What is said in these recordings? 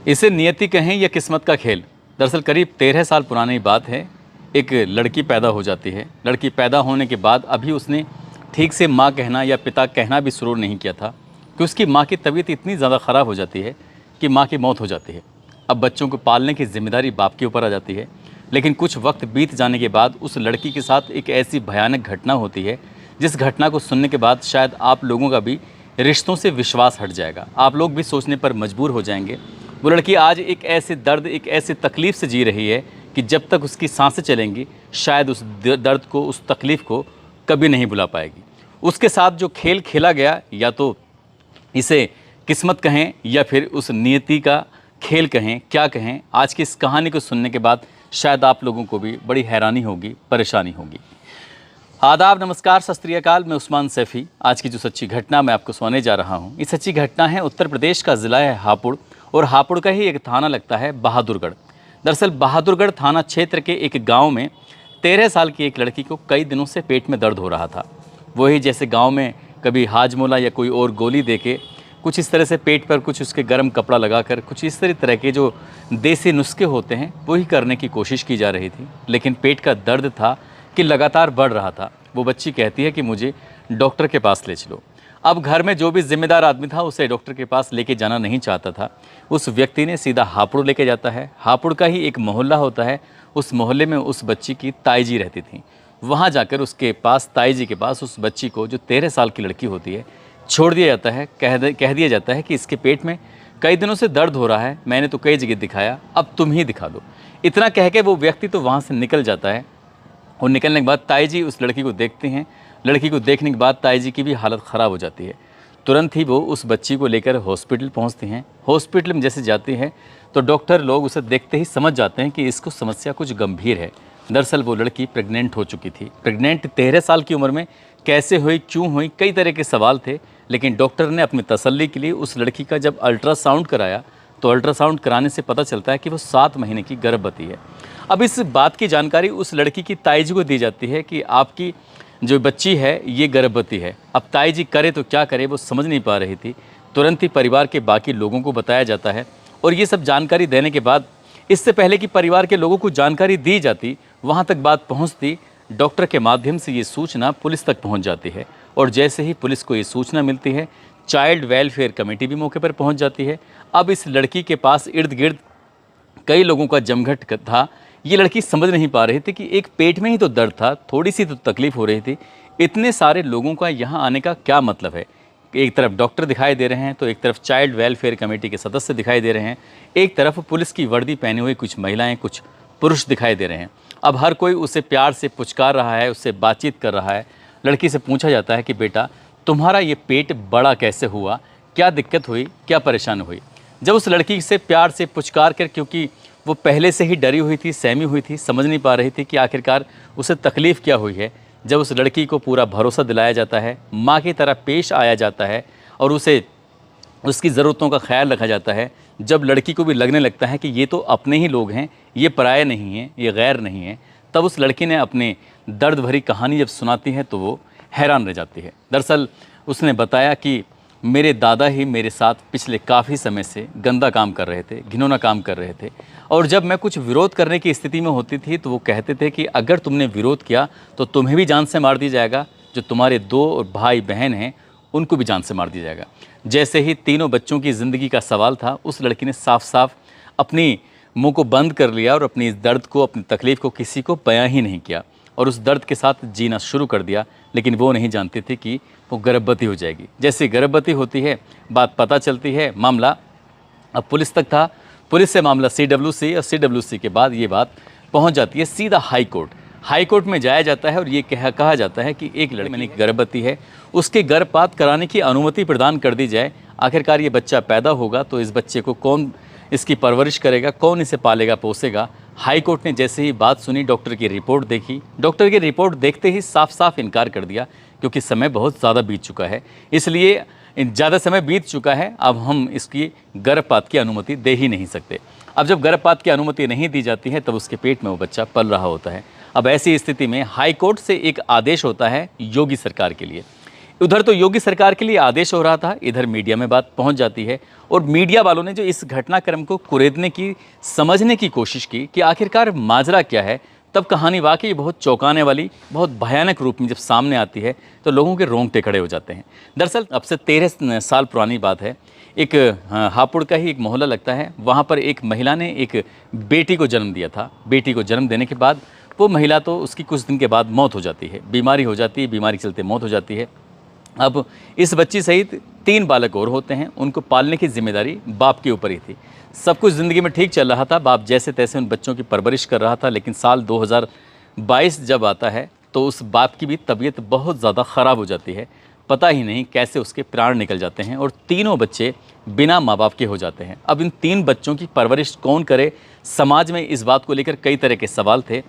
इसे नियति कहें या किस्मत का खेल। दरअसल करीब 13 साल पुरानी बात है। एक लड़की पैदा हो जाती है। लड़की पैदा होने के बाद अभी उसने ठीक से माँ कहना या पिता कहना भी शुरू नहीं किया था कि उसकी माँ की तबीयत इतनी ज़्यादा ख़राब हो जाती है कि माँ की मौत हो जाती है। अब बच्चों को पालने की जिम्मेदारी बाप के ऊपर आ जाती है। लेकिन कुछ वक्त बीत जाने के बाद उस लड़की के साथ एक ऐसी भयानक घटना होती है जिस घटना को सुनने के बाद शायद आप लोगों का भी रिश्तों से विश्वास हट जाएगा। आप लोग भी सोचने पर मजबूर हो जाएंगे। वो लड़की आज एक ऐसे दर्द, एक ऐसी तकलीफ़ से जी रही है कि जब तक उसकी सांसें चलेंगी शायद उस दर्द को, उस तकलीफ़ को कभी नहीं भुला पाएगी। उसके साथ जो खेल खेला गया, या तो इसे किस्मत कहें या फिर उस नियति का खेल कहें, क्या कहें, आज की इस कहानी को सुनने के बाद शायद आप लोगों को भी बड़ी हैरानी होगी, परेशानी होगी। आदाब, नमस्कार, सत श्री अकाल। मैं उस्मान सैफ़ी। आज की जो सच्ची घटना मैं आपको सुनाने जा रहा हूँ, ये सच्ची घटना है उत्तर प्रदेश का ज़िला है हापुड़, और हापुड़ का ही एक थाना लगता है बहादुरगढ़। दरअसल बहादुरगढ़ थाना क्षेत्र के एक गांव में 13 साल की एक लड़की को कई दिनों से पेट में दर्द हो रहा था। वही जैसे गांव में कभी हाजमोला या कोई और गोली देके कुछ इस तरह से पेट पर कुछ उसके गर्म कपड़ा लगाकर कुछ इस तरह के जो देसी नुस्खे होते हैं वही करने की कोशिश की जा रही थी। लेकिन पेट का दर्द था कि लगातार बढ़ रहा था। वो बच्ची कहती है कि मुझे डॉक्टर के पास ले चलो। अब घर में जो भी जिम्मेदार आदमी था उसे डॉक्टर के पास लेके जाना नहीं चाहता था। उस व्यक्ति ने सीधा हापुड़ लेके जाता है। हापुड़ का ही एक मोहल्ला होता है, उस मोहल्ले में उस बच्ची की ताई जी रहती थी। वहाँ जाकर उसके पास, ताई जी के पास, उस बच्ची को जो 13 साल की लड़की होती है छोड़ दिया जाता है। कह दिया जाता है कि इसके पेट में कई दिनों से दर्द हो रहा है, मैंने तो कई जगह दिखाया, अब तुम ही दिखा दो। इतना कह के वो व्यक्ति तो वहाँ से निकल जाता है। और निकलने के बाद ताई जी उस लड़की को देखती हैं। लड़की को देखने के बाद ताई जी की भी हालत ख़राब हो जाती है। तुरंत ही वो उस बच्ची को लेकर हॉस्पिटल पहुंचती हैं। हॉस्पिटल में जैसे जाती हैं तो डॉक्टर लोग उसे देखते ही समझ जाते हैं कि इसको समस्या कुछ गंभीर है। दरअसल वो लड़की प्रेग्नेंट हो चुकी थी। प्रेग्नेंट 13 साल की उम्र में कैसे हुई, क्यों हुई, कई तरह के सवाल थे। लेकिन डॉक्टर ने अपनी तसल्ली के लिए उस लड़की का जब अल्ट्रासाउंड कराया तो अल्ट्रासाउंड कराने से पता चलता है कि वो 7 महीने की गर्भवती है। अब इस बात की जानकारी उस लड़की की ताई जी को दी जाती है कि आपकी जो बच्ची है ये गर्भवती है। अब ताई जी करे तो क्या करे, वो समझ नहीं पा रही थी। तुरंत ही परिवार के बाकी लोगों को बताया जाता है। और ये सब जानकारी देने के बाद, इससे पहले कि परिवार के लोगों को जानकारी दी जाती, वहाँ तक बात पहुँचती, डॉक्टर के माध्यम से ये सूचना पुलिस तक पहुँच जाती है। और जैसे ही पुलिस को ये सूचना मिलती है, चाइल्ड वेलफेयर कमेटी भी मौके पर पहुँच जाती है। अब इस लड़की के पास इर्द गिर्द कई लोगों का जमघट था। ये लड़की समझ नहीं पा रही थी कि एक पेट में ही तो दर्द था, थोड़ी सी तो तकलीफ हो रही थी, इतने सारे लोगों का यहाँ आने का क्या मतलब है। एक तरफ डॉक्टर दिखाई दे रहे हैं तो एक तरफ चाइल्ड वेलफेयर कमेटी के सदस्य दिखाई दे रहे हैं, एक तरफ पुलिस की वर्दी पहने हुए कुछ महिलाएं, कुछ पुरुष दिखाई दे रहे हैं। अब हर कोई उसे प्यार से पुचकार रहा है, उससे बातचीत कर रहा है। लड़की से पूछा जाता है कि बेटा, तुम्हारा ये पेट बड़ा कैसे हुआ, क्या दिक्कत हुई, क्या परेशान हुई। जब उस लड़की से प्यार से पुचकार कर, क्योंकि वो पहले से ही डरी हुई थी, सहमी हुई थी, समझ नहीं पा रही थी कि आखिरकार उसे तकलीफ़ क्या हुई है, जब उस लड़की को पूरा भरोसा दिलाया जाता है, माँ की तरह पेश आया जाता है और उसे उसकी ज़रूरतों का ख्याल रखा जाता है, जब लड़की को भी लगने लगता है कि ये तो अपने ही लोग हैं, ये पराये नहीं हैं, ये गैर नहीं हैं, तब उस लड़की ने अपने दर्द भरी कहानी जब सुनाती है तो वो हैरान रह जाती है। दरअसल उसने बताया कि मेरे दादा ही मेरे साथ पिछले काफ़ी समय से गंदा काम कर रहे थे, घिनौना काम कर रहे थे। और जब मैं कुछ विरोध करने की स्थिति में होती थी तो वो कहते थे कि अगर तुमने विरोध किया तो तुम्हें भी जान से मार दिया जाएगा, जो तुम्हारे 2 भाई बहन हैं उनको भी जान से मार दिया जाएगा। जैसे ही तीनों बच्चों की ज़िंदगी का सवाल था, उस लड़की ने साफ साफ अपनी मुँह को बंद कर लिया और अपनी इस दर्द को, अपनी तकलीफ़ को किसी को बयां ही नहीं किया और उस दर्द के साथ जीना शुरू कर दिया। लेकिन वो नहीं जानती थी कि वो गर्भवती हो जाएगी। जैसे गर्भवती होती है, बात पता चलती है, मामला अब पुलिस तक था, पुलिस से मामला CWC और CWC के बाद ये बात पहुंच जाती है सीधा हाई कोर्ट। हाई कोर्ट में जाया जाता है और ये कहा जाता है कि एक लड़की गर्भवती है, उसके गर्भपात कराने की अनुमति प्रदान कर दी जाए। आखिरकार ये बच्चा पैदा होगा तो इस बच्चे को कौन इसकी परवरिश करेगा, कौन इसे पालेगा पोसेगा। हाई कोर्ट ने जैसे ही बात सुनी, डॉक्टर की रिपोर्ट देखी, डॉक्टर की रिपोर्ट देखते ही साफ साफ इनकार कर दिया, क्योंकि समय बहुत ज़्यादा बीत चुका है, इसलिए ज़्यादा समय बीत चुका है, अब हम इसकी गर्भपात की अनुमति दे ही नहीं सकते। अब जब गर्भपात की अनुमति नहीं दी जाती है तब उसके पेट में वो बच्चा पल रहा होता है। अब ऐसी स्थिति में हाई कोर्ट से एक आदेश होता है योगी सरकार के लिए। उधर तो योगी सरकार के लिए आदेश हो रहा था, इधर मीडिया में बात पहुंच जाती है और मीडिया वालों ने जो इस घटनाक्रम को कुरेदने की, समझने की कोशिश की कि आखिरकार माजरा क्या है, तब कहानी वाकई बहुत चौंकाने वाली, बहुत भयानक रूप में जब सामने आती है तो लोगों के रोंगटे खड़े हो जाते हैं। दरअसल अब से 13 साल पुरानी बात है। एक हापुड़ का ही एक मोहल्ला लगता है, वहाँ पर एक महिला ने एक बेटी को जन्म दिया था। बेटी को जन्म देने के बाद वो महिला तो उसकी कुछ दिन के बाद मौत हो जाती है, बीमारी हो जाती है, बीमारी के चलते मौत हो जाती है। अब इस बच्ची सहित 3 बालक और होते हैं, उनको पालने की जिम्मेदारी बाप के ऊपर ही थी। सब कुछ ज़िंदगी में ठीक चल रहा था, बाप जैसे तैसे उन बच्चों की परवरिश कर रहा था, लेकिन साल 2022 जब आता है तो उस बाप की भी तबीयत बहुत ज़्यादा ख़राब हो जाती है। पता ही नहीं कैसे उसके प्राण निकल जाते हैं और तीनों बच्चे बिना माँ बाप के हो जाते हैं। अब इन 3 बच्चों की परवरिश कौन करे? समाज में इस बात को लेकर कई तरह के सवाल थे।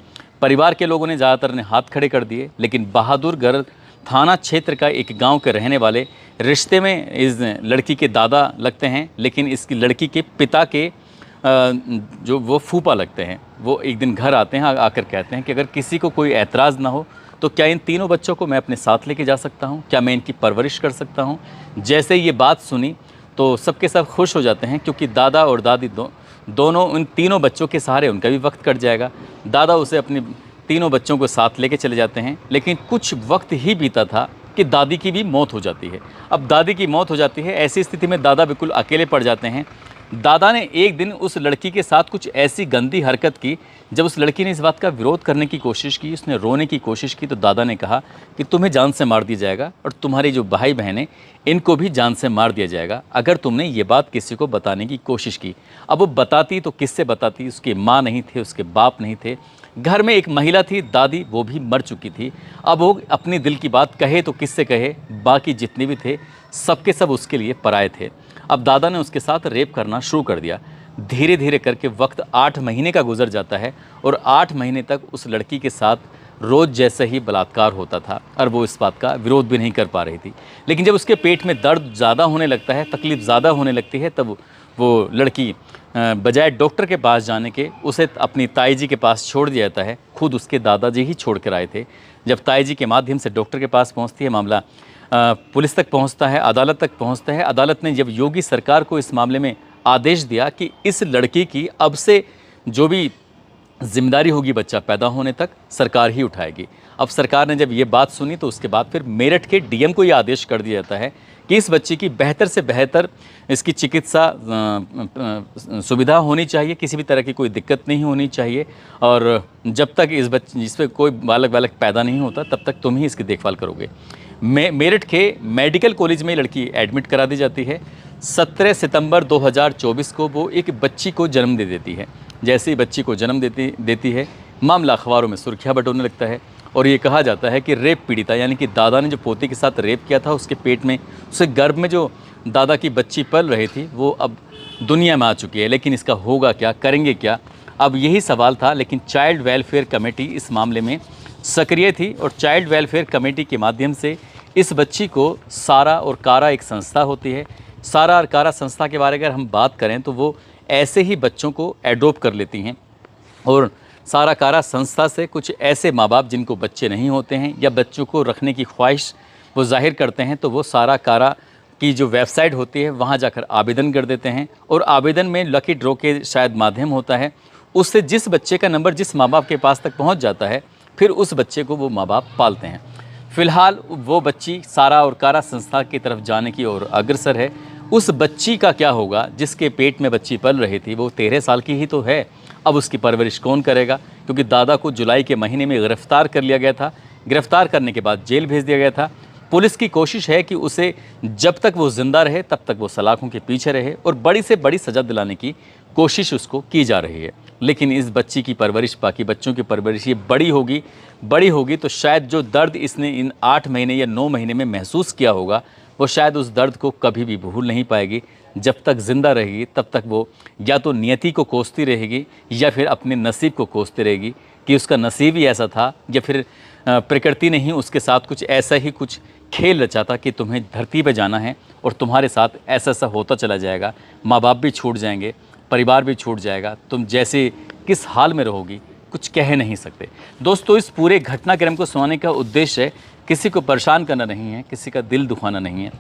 परिवार के लोगों ने ज़्यादातर ने हाथ खड़े कर दिए, लेकिन बहादुरगढ़ थाना क्षेत्र का एक गांव के रहने वाले, रिश्ते में इस लड़की के दादा लगते हैं, लेकिन इसकी लड़की के पिता के जो वो फूफा लगते हैं, वो एक दिन घर आते हैं, आकर कहते हैं कि अगर किसी को कोई ऐतराज़ ना हो तो क्या इन तीनों बच्चों को मैं अपने साथ लेके जा सकता हूँ, क्या मैं इनकी परवरिश कर सकता हूँ। जैसे ये बात सुनी तो सबके सब खुश हो जाते हैं, क्योंकि दादा और दादी दोनों उन तीनों बच्चों के सहारे उनका भी वक्त कट जाएगा। दादा उसे अपने तीनों बच्चों को साथ लेके चले जाते हैं, लेकिन कुछ वक्त ही बीता था कि दादी की भी मौत हो जाती है। अब दादी की मौत हो जाती है, ऐसी स्थिति में दादा बिल्कुल अकेले पड़ जाते हैं। दादा ने एक दिन उस लड़की के साथ कुछ ऐसी गंदी हरकत की, जब उस लड़की ने इस बात का विरोध करने की कोशिश की, उसने रोने की कोशिश की, तो दादा ने कहा कि तुम्हें जान से मार दिया जाएगा और तुम्हारे जो भाई बहन हैं इनको भी जान से मार दिया जाएगा अगर तुमने ये बात किसी को बताने की कोशिश की। अब वो बताती तो किससे बताती? उसकी माँ नहीं थे, उसके बाप नहीं थे, घर में एक महिला थी दादी, वो भी मर चुकी थी। अब वो अपनी दिल की बात कहे तो किससे कहे? बाकी जितने भी थे सबके सब उसके लिए पराए थे। अब दादा ने उसके साथ रेप करना शुरू कर दिया। धीरे धीरे करके वक्त 8 महीने का गुजर जाता है और 8 महीने तक उस लड़की के साथ रोज़ जैसे ही बलात्कार होता था और वो इस बात का विरोध भी नहीं कर पा रही थी। लेकिन जब उसके पेट में दर्द ज़्यादा होने लगता है, तकलीफ़ ज़्यादा होने लगती है, तब वो लड़की बजाय डॉक्टर के पास जाने के उसे अपनी ताई जी के पास छोड़ दिया जाता है। खुद उसके दादाजी ही छोड़ कर आए थे। जब ताई जी के माध्यम से डॉक्टर के पास पहुंचती है, मामला पुलिस तक पहुंचता है, अदालत तक पहुंचता है। अदालत ने जब योगी सरकार को इस मामले में आदेश दिया कि इस लड़की की अब से जो भी जिम्मेदारी होगी बच्चा पैदा होने तक, सरकार ही उठाएगी। अब सरकार ने जब ये बात सुनी तो उसके बाद फिर मेरठ के डीएम को ये आदेश कर दिया जाता है कि इस बच्ची की बेहतर से बेहतर इसकी चिकित्सा सुविधा होनी चाहिए, किसी भी तरह की कोई दिक्कत नहीं होनी चाहिए, और जब तक इस बच्चे जिस पर कोई बालक पैदा नहीं होता तब तक तुम ही इसकी देखभाल करोगे। मेरठ के मेडिकल कॉलेज में लड़की एडमिट करा दी जाती है। 17 सितंबर 2024 को वो एक बच्ची को जन्म दे देती है। जैसे ही बच्ची को जन्म देती है, मामला अखबारों में सुर्खियाँ बटोरने लगता है और ये कहा जाता है कि रेप पीड़िता यानी कि दादा ने जो पोते के साथ रेप किया था, उसके पेट में, उसके गर्भ में जो दादा की बच्ची पल रही थी, वो अब दुनिया में आ चुकी है। लेकिन इसका होगा क्या, करेंगे क्या, अब यही सवाल था। लेकिन चाइल्ड वेलफेयर कमेटी इस मामले में सक्रिय थी और चाइल्ड वेलफेयर कमेटी के माध्यम से इस बच्ची को सारा और कारा एक संस्था होती है, सारा और कारा संस्था के बारे में अगर हम बात करें तो वो ऐसे ही बच्चों को एडोप्ट कर लेती हैं। और सारा कारा संस्था से कुछ ऐसे माँ बाप जिनको बच्चे नहीं होते हैं या बच्चों को रखने की ख्वाहिश वो जाहिर करते हैं, तो वो सारा कारा की जो वेबसाइट होती है वहाँ जाकर आवेदन कर देते हैं और आवेदन में लकी ड्रॉ के शायद माध्यम होता है, उससे जिस बच्चे का नंबर जिस माँ बाप के पास तक पहुँच जाता है, फिर उस बच्चे को वो माँ बाप पालते हैं। फ़िलहाल वो बच्ची सारा और कारा संस्था की तरफ जाने की ओर अग्रसर है। उस बच्ची का क्या होगा जिसके पेट में बच्ची पल रही थी? वो 13 साल की ही तो है। अब उसकी परवरिश कौन करेगा? क्योंकि दादा को जुलाई के महीने में गिरफ्तार कर लिया गया था। गिरफ्तार करने के बाद जेल भेज दिया गया था। पुलिस की कोशिश है कि उसे जब तक वो जिंदा रहे तब तक वो सलाखों के पीछे रहे और बड़ी से बड़ी सज़ा दिलाने की कोशिश उसको की जा रही है। लेकिन इस बच्ची की परवरिश, बाकी बच्चों की परवरिश ये बड़ी होगी तो शायद जो दर्द इसने इन 8 महीने या 9 महीने में महसूस किया होगा, वो शायद उस दर्द को कभी भी भूल नहीं पाएगी। जब तक ज़िंदा रहेगी तब तक वो या तो नियति को कोसती रहेगी या फिर अपने नसीब को कोसती रहेगी कि उसका नसीब ही ऐसा था, या फिर प्रकृति ने ही उसके साथ कुछ ऐसा ही कुछ खेल रचा था कि तुम्हें धरती पे जाना है और तुम्हारे साथ ऐसा ऐसा होता चला जाएगा। माँ बाप भी छूट जाएंगे, परिवार भी छूट जाएगा, तुम जैसे किस हाल में रहोगी कुछ कह नहीं सकते। दोस्तों, इस पूरे घटनाक्रम को सुनाने का उद्देश्य है किसी को परेशान करना नहीं है, किसी का दिल दुखाना नहीं है,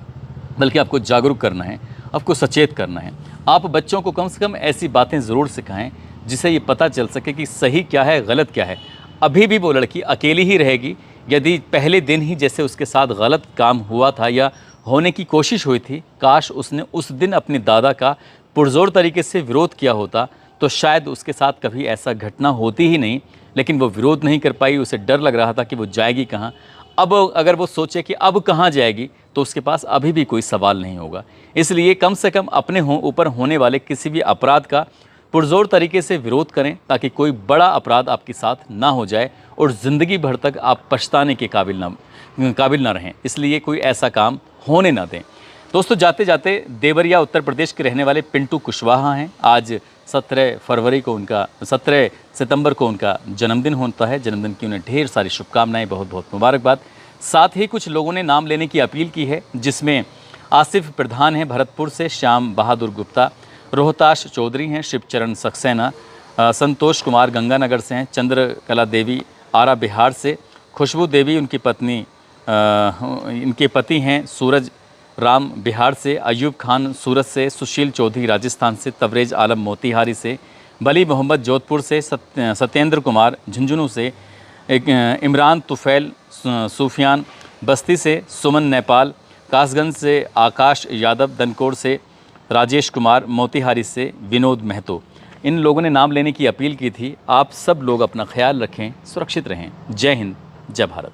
बल्कि आपको जागरूक करना है, आपको सचेत करना है। आप बच्चों को कम से कम ऐसी बातें ज़रूर सिखाएं जिससे ये पता चल सके कि सही क्या है, गलत क्या है। अभी भी वो लड़की अकेली ही रहेगी यदि पहले दिन ही जैसे उसके साथ गलत काम हुआ था या होने की कोशिश हुई थी, काश उसने उस दिन अपने दादा का पुरजोर तरीके से विरोध किया होता तो शायद उसके साथ कभी ऐसा घटना होती ही नहीं। लेकिन वो विरोध नहीं कर पाई, उसे डर लग रहा था कि वो जाएगी कहाँ। अब अगर वो सोचे कि अब कहाँ जाएगी तो उसके पास अभी भी कोई सवाल नहीं होगा। इसलिए कम से कम अपने ऊपर होने वाले किसी भी अपराध का पुरजोर तरीके से विरोध करें ताकि कोई बड़ा अपराध आपके साथ ना हो जाए और ज़िंदगी भर तक आप पछताने के काबिल ना रहें। इसलिए कोई ऐसा काम होने ना दें। दोस्तों, जाते जाते देवरिया उत्तर प्रदेश के रहने वाले पिंटू कुशवाहा हैं। आज 17 सितंबर को उनका जन्मदिन होता है। जन्मदिन की उन्हें ढेर सारी शुभकामनाएं, बहुत बहुत मुबारकबाद। साथ ही कुछ लोगों ने नाम लेने की अपील की है, जिसमें आसिफ प्रधान हैं भरतपुर से, श्याम बहादुर गुप्ता, रोहताश चौधरी हैं, शिवचरण सक्सेना, संतोष कुमार गंगानगर से हैं, चंद्रकला देवी आरा बिहार से, खुशबू देवी उनकी पत्नी इनके पति हैं सूरज राम बिहार से, अयूब खान सूरत से, सुशील चौधरी राजस्थान से, तबरेज आलम मोतिहारी से, बली मोहम्मद जोधपुर से, सत्येंद्र कुमार झुंझुनू से, इमरान तुफैल सूफियान बस्ती से, सुमन नेपाल कासगंज से, आकाश यादव दनकोर से, राजेश कुमार मोतिहारी से, विनोद महतो, इन लोगों ने नाम लेने की अपील की थी। आप सब लोग अपना ख्याल रखें, सुरक्षित रहें। जय हिंद, जय भारत।